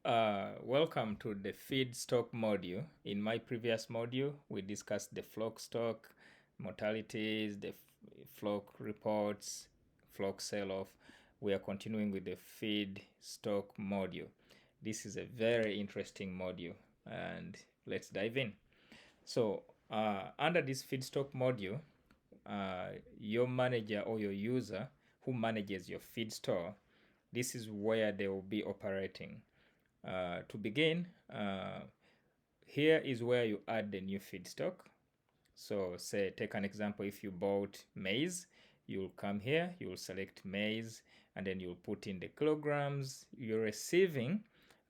Welcome to the feed stock module. In my previous module, we discussed the flock stock, mortalities, the flock reports, flock sell-off. We are continuing with the feed stock module. This is a very interesting module, and let's dive in. So, under this feed stock module, your manager or your user who manages your feed store, this is where they will be operating. To begin, here is where you add the new feedstock. So say, take an example, if you bought maize, you'll come here, you'll select maize, and then you'll put in the kilograms you're receiving,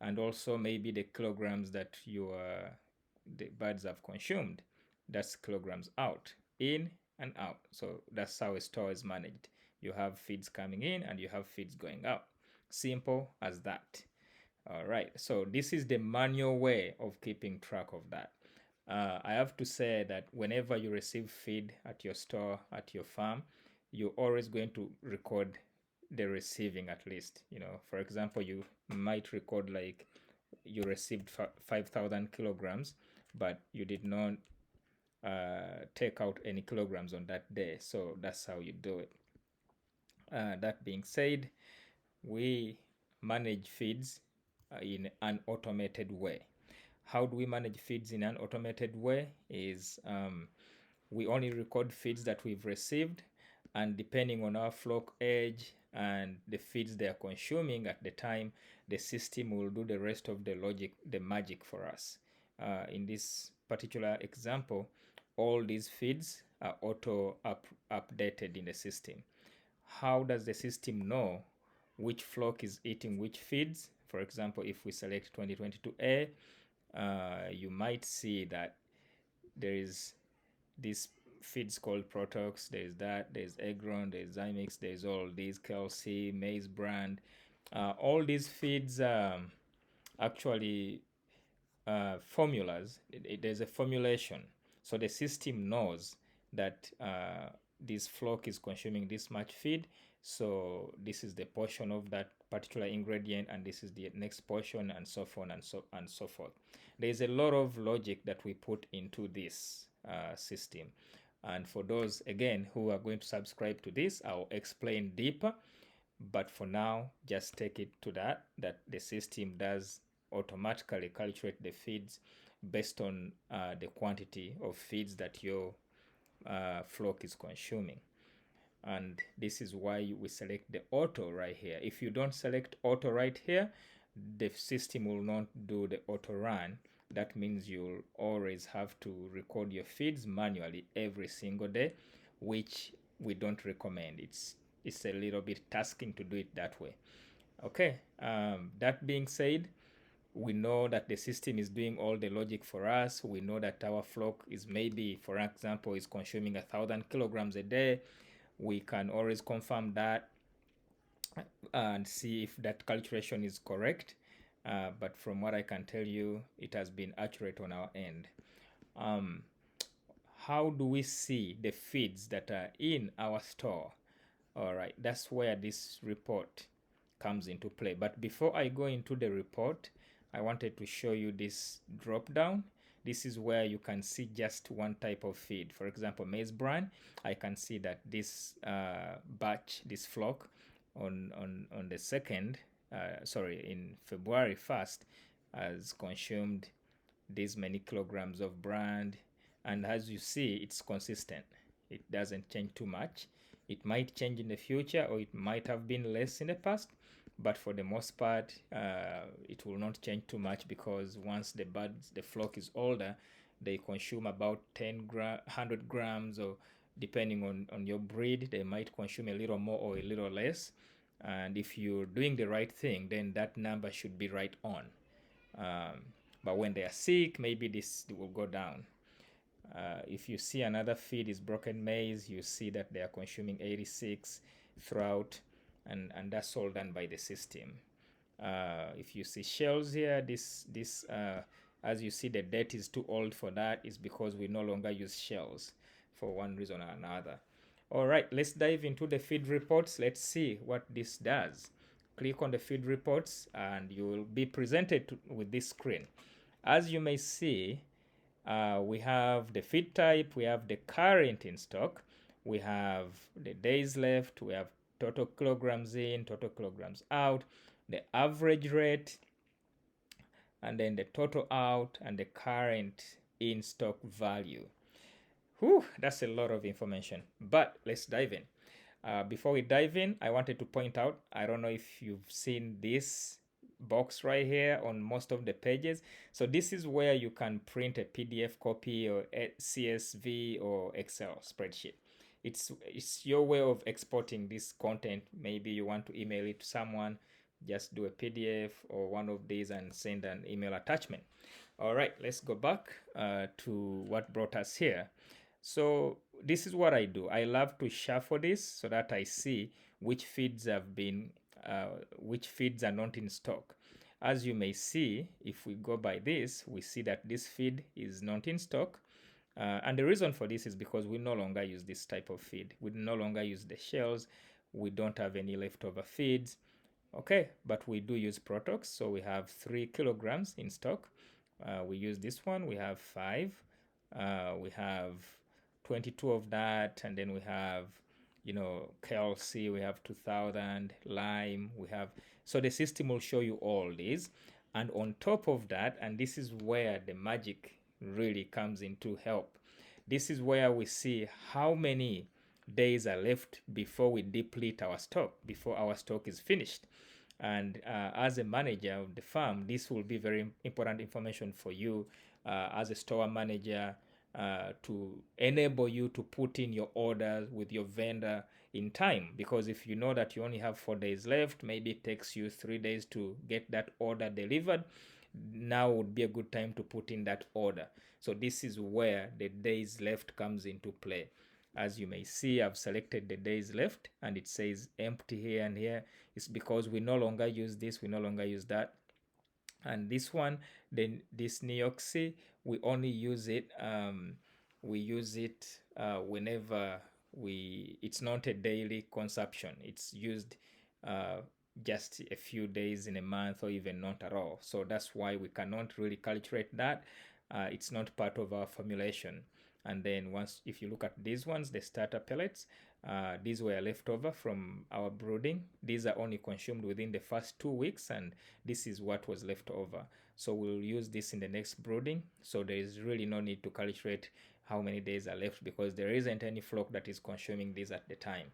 and also maybe the kilograms that the birds have consumed. That's kilograms out, in and out. So that's how a store is managed. You have feeds coming in and you have feeds going out. Simple as that. All right, so this is the manual way of keeping track of that. I have to say that whenever you receive feed at your store, at your farm, you're always going to record the receiving at least. For example, you might record like you received 5,000 kilograms, but you did not take out any kilograms on that day. So that's how you do it. That being said, we manage feeds in an automated way. How do we manage feeds in an automated way? Is we only record feeds that we've received, and depending on our flock age and the feeds they are consuming at the time, the system will do the rest of the magic for us. In this particular example, all these feeds are updated in the system. How does the system know which flock is eating which feeds? For example, if we select 2022A, you might see that there is this feeds called Protox, there's Egron, there's Zymix, there's all these Kelsey, Maize Brand. All these feeds actually formulas. There's a formulation. So the system knows that this flock is consuming this much feed, so this is the portion of that particular ingredient, and this is the next portion, and so on and so forth. There is a lot of logic that we put into this system, and for those again who are going to subscribe to this, I'll explain deeper. But for now, just take it to that the system does automatically calculate the feeds based on the quantity of feeds that your flock is consuming. And this is why we select the auto right here. If you don't select auto right here, the system will not do the auto run. That means you'll always have to record your feeds manually every single day, which we don't recommend. It's a little bit tasking to do it that way. Okay, that being said, we know that the system is doing all the logic for us. We know that our flock is maybe, for example, is consuming 1,000 kilograms a day. We can always confirm that and see if that calculation is correct. But from what I can tell you, it has been accurate on our end. How do we see the feeds that are in our store? All right, that's where this report comes into play. But before I go into the report, I wanted to show you this drop down. This is where you can see just one type of feed. For example, maize bran, I can see that this batch, this flock on the second, in February 1st, has consumed these many kilograms of bran. And as you see, it's consistent. It doesn't change too much. It might change in the future, or it might have been less in the past, but for the most part, it will not change too much, because once the flock is older, they consume about 100 grams, or depending on your breed, they might consume a little more or a little less. And if you're doing the right thing, then that number should be right on. But when they are sick, maybe this will go down. If you see another feed is broken maize, you see that they are consuming 86 throughout, and that's all done by the system. If you see shells here, this as you see, the date is too old for that. Is because we no longer use shells for one reason or another. All right, let's dive into the feed reports. Let's see what this does. click on the feed reports, and you will be presented with this screen. As you may see, we have the feed type, we have the current in stock, we have the days left, we have total kilograms in, total kilograms out, the average rate, and then the total out, and the current in stock value. Whew, that's a lot of information, but let's dive in. Before we dive in, I wanted to point out, I don't know if you've seen this box right here on most of the pages. So this is where you can print a PDF copy or a CSV or Excel spreadsheet. It's your way of exporting this content. Maybe you want to email it to someone, just do a PDF or one of these and send an email attachment. All right, let's go back to what brought us here. So this is what I do. I love to shuffle this so that I see which feeds have been, which feeds are not in stock. As you may see, if we go by this, we see that this feed is not in stock. And the reason for this is because we no longer use this type of feed. We no longer use the shells. We don't have any leftover feeds. Okay, but we do use Protox. So we have 3 kilograms in stock. We use this one. We have 5. We have 22 of that, and then we have, you know, Kelsey, we have 2000, Lime, we have, so the system will show you all these. And on top of that, and this is where the magic really comes into help, this is where we see how many days are left before we deplete our stock, before our stock is finished. And as a manager of the farm, this will be very important information for you as a store manager, to enable you to put in your orders with your vendor in time. Because if you know that you only have 4 days left, maybe it takes you 3 days to get that order delivered, now would be a good time to put in that order. So this is where the days left comes into play. As you may see, I've selected the days left and it says empty here and here. It's because we no longer use this, we no longer use that. And this one, then this Neoxy, we only use it, we use it whenever it's not a daily consumption. It's used just a few days in a month or even not at all. So that's why we cannot really calculate that. It's not part of our formulation. And then once, if you look at these ones, the starter pellets, these were left over from our brooding. These are only consumed within the first 2 weeks, and this is what was left over. So we'll use this in the next brooding. So there is really no need to calculate how many days are left, because there isn't any flock that is consuming these at the time,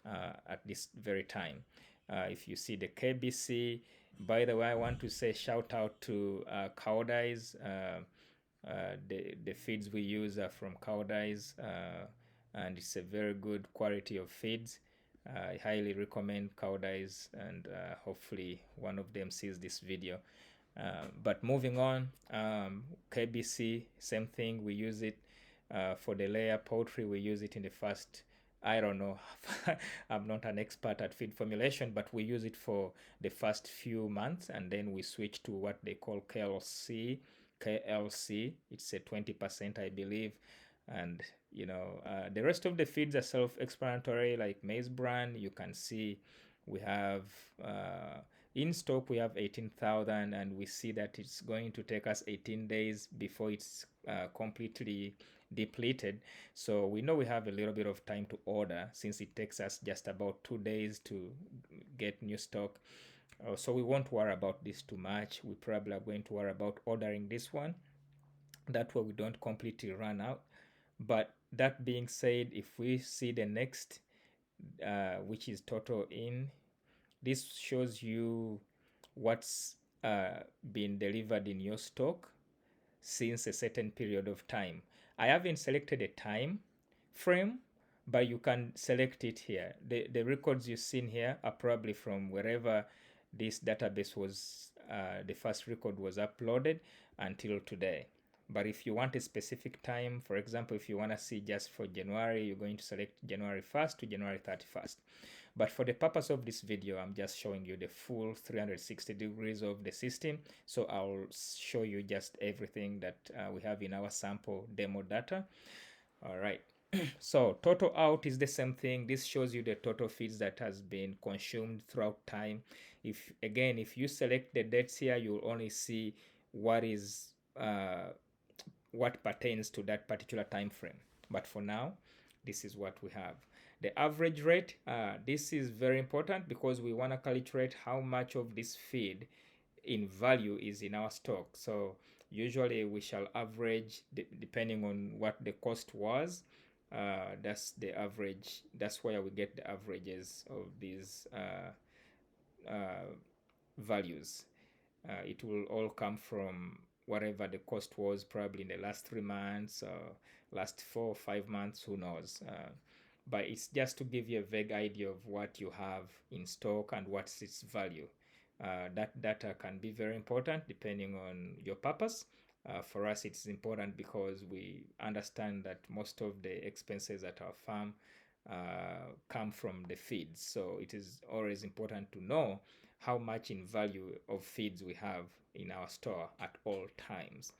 at this very time. If you see the KBC, by the way, I want to say shout out to Cowdice. The feeds we use are from Cowdice, and it's a very good quality of feeds. I highly recommend Cowdice, and hopefully one of them sees this video. But moving on, KBC, same thing. We use it for the layer poultry. We use it in the first, I don't know, I'm not an expert at feed formulation, but we use it for the first few months, and then we switch to what they call KLC. It's a 20%, I believe. And you know, the rest of the feeds are self-explanatory, like maize bran. You can see we have in stock, we have 18,000, and we see that it's going to take us 18 days before it's completely depleted. So we know we have a little bit of time to order, since it takes us just about 2 days to get new stock. So we won't worry about this too much. We probably are going to worry about ordering this one. That way we don't completely run out. But that being said, if we see the next, which is total in, this shows you what's been delivered in your stock since a certain period of time. I haven't selected a time frame, but you can select it here. The records you've seen here are probably from wherever this database was, the first record was uploaded until today. But if you want a specific time, for example, if you want to see just for January, you're going to select January 1st to January 31st. But for the purpose of this video, I'm just showing you the full 360 degrees of the system. So I'll show you just everything that we have in our sample demo data. All right. So total out is the same thing. This shows you the total feeds that has been consumed throughout time. If you select the dates here, you'll only see what is what pertains to that particular time frame. But for now, this is what we have. The average rate, this is very important because we want to calculate how much of this feed in value is in our stock. So usually we shall average depending on what the cost was. That's the average. That's where we get the averages of these values. It will all come from whatever the cost was, probably in the last 3 months, last 4 or 5 months, who knows. But it's just to give you a vague idea of what you have in stock and what's its value. That data can be very important depending on your purpose. For us, it's important because we understand that most of the expenses at our farm come from the feeds. So it is always important to know how much in value of feeds we have in our store at all times.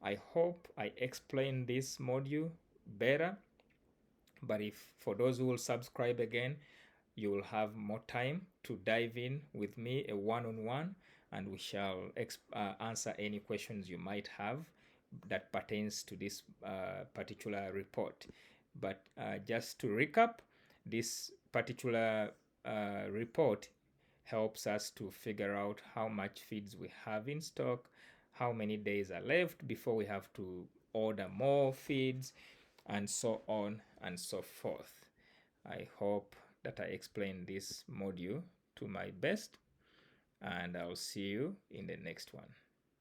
I hope I explained this module better, but if for those who will subscribe again, you will have more time to dive in with me, a one-on-one, and we shall answer any questions you might have that pertains to this particular report. But just to recap, this particular report helps us to figure out how much feeds we have in stock, how many days are left before we have to order more feeds, and so on and so forth. I hope that I explained this module to my best, and I'll see you in the next one.